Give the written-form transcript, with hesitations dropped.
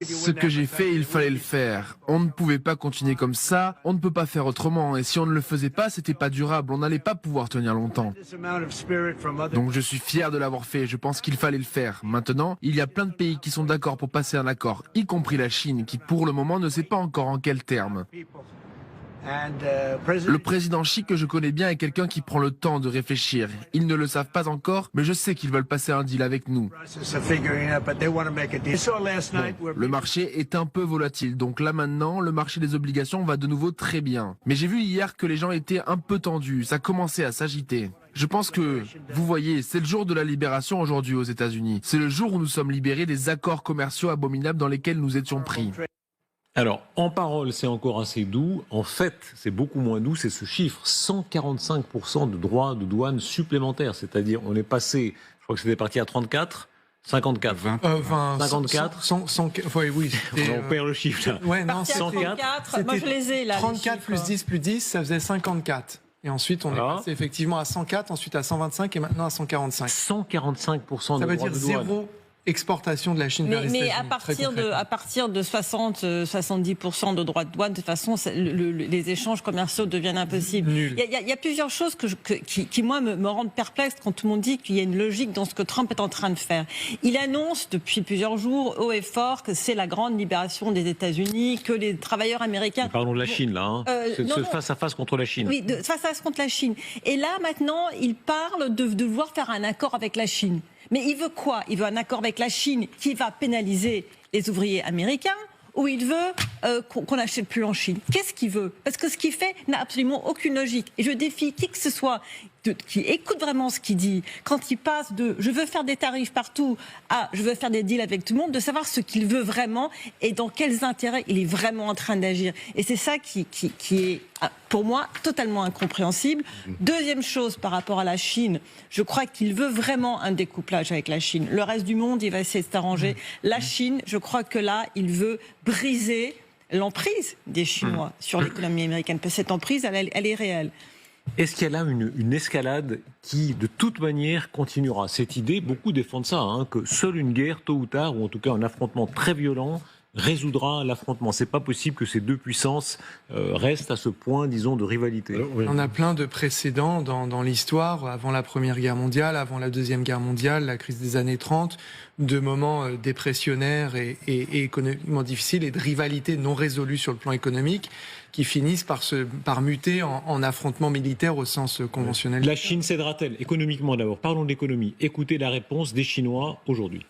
Ce que j'ai fait, il fallait le faire. On ne pouvait pas continuer comme ça, on ne peut pas faire autrement. Et si on ne le faisait pas, c'était pas durable, on n'allait pas pouvoir tenir longtemps. Donc je suis fier de l'avoir fait, je pense qu'il fallait le faire. Maintenant, il y a plein de pays qui sont d'accord pour passer un accord, y compris la Chine, qui pour le moment ne sait pas encore en quels termes. Le président Xi que je connais bien est quelqu'un qui prend le temps de réfléchir. Ils ne le savent pas encore, mais je sais qu'ils veulent passer un deal avec nous. Le marché est un peu volatile, donc là maintenant, le marché des obligations va de nouveau très bien. Mais j'ai vu hier que les gens étaient un peu tendus, ça commençait à s'agiter. Je pense que, vous voyez, c'est le jour de la libération aujourd'hui aux États-Unis. C'est le jour où nous sommes libérés des accords commerciaux abominables dans lesquels nous étions pris. Alors, en parole, c'est encore assez doux. En fait, c'est beaucoup moins doux. C'est ce chiffre, 145% de droits de douane supplémentaires. C'est-à-dire, on est passé, je crois que c'était parti à 34, 54. 54. Oui, on perd le chiffre, là. Ouais, non, 104. Moi, je les ai, là. 34 plus 10, ça faisait 54. Et ensuite, on est passé effectivement à 104, ensuite à 125 et maintenant à 145. 145% de droits de douane. Ça veut dire zéro exportation de la Chine vers les États-Unis. Mais à partir de 60-70% de droits de douane, de toute façon, les échanges commerciaux deviennent impossibles. Il y a plusieurs choses qui moi, me rendent perplexe quand tout le monde dit qu'il y a une logique dans ce que Trump est en train de faire. Il annonce depuis plusieurs jours, haut et fort, que c'est la grande libération des États-Unis, que les travailleurs américains... Nous parlons de la Chine, là. C'est face à face contre la Chine. Oui, face à face contre la Chine. Et là, maintenant, il parle de vouloir faire un accord avec la Chine. Mais il veut quoi? Il veut un accord avec la Chine qui va pénaliser les ouvriers américains, ou il veut qu'on n'achète plus en Chine? Qu'est-ce qu'il veut? Parce que ce qu'il fait n'a absolument aucune logique. Et je défie qui que ce soit qui écoute vraiment ce qu'il dit, quand il passe de « je veux faire des tarifs partout » à « je veux faire des deals avec tout le monde », de savoir ce qu'il veut vraiment et dans quels intérêts il est vraiment en train d'agir. Et c'est ça qui est, pour moi, totalement incompréhensible. Deuxième chose par rapport à la Chine, je crois qu'il veut vraiment un découplage avec la Chine. Le reste du monde, il va essayer de s'arranger. La Chine, je crois que là, il veut briser l'emprise des Chinois sur l'économie américaine. Parce que cette emprise, elle est réelle. Est-ce qu'il y a là une escalade qui, de toute manière, continuera? Cette idée, beaucoup défendent ça, que seule une guerre, tôt ou tard, ou en tout cas un affrontement très violent, résoudra l'affrontement. C'est pas possible que ces deux puissances restent à ce point, disons, de rivalité. On a plein de précédents dans l'histoire, avant la Première Guerre mondiale, avant la Deuxième Guerre mondiale, la crise des années 30, de moments dépressionnaires et économiquement difficiles et de rivalités non résolues sur le plan économique qui finissent par muter en affrontements militaires au sens conventionnel. La Chine cédera-t-elle économiquement d'abord? Parlons d'économie. Écoutez la réponse des Chinois aujourd'hui.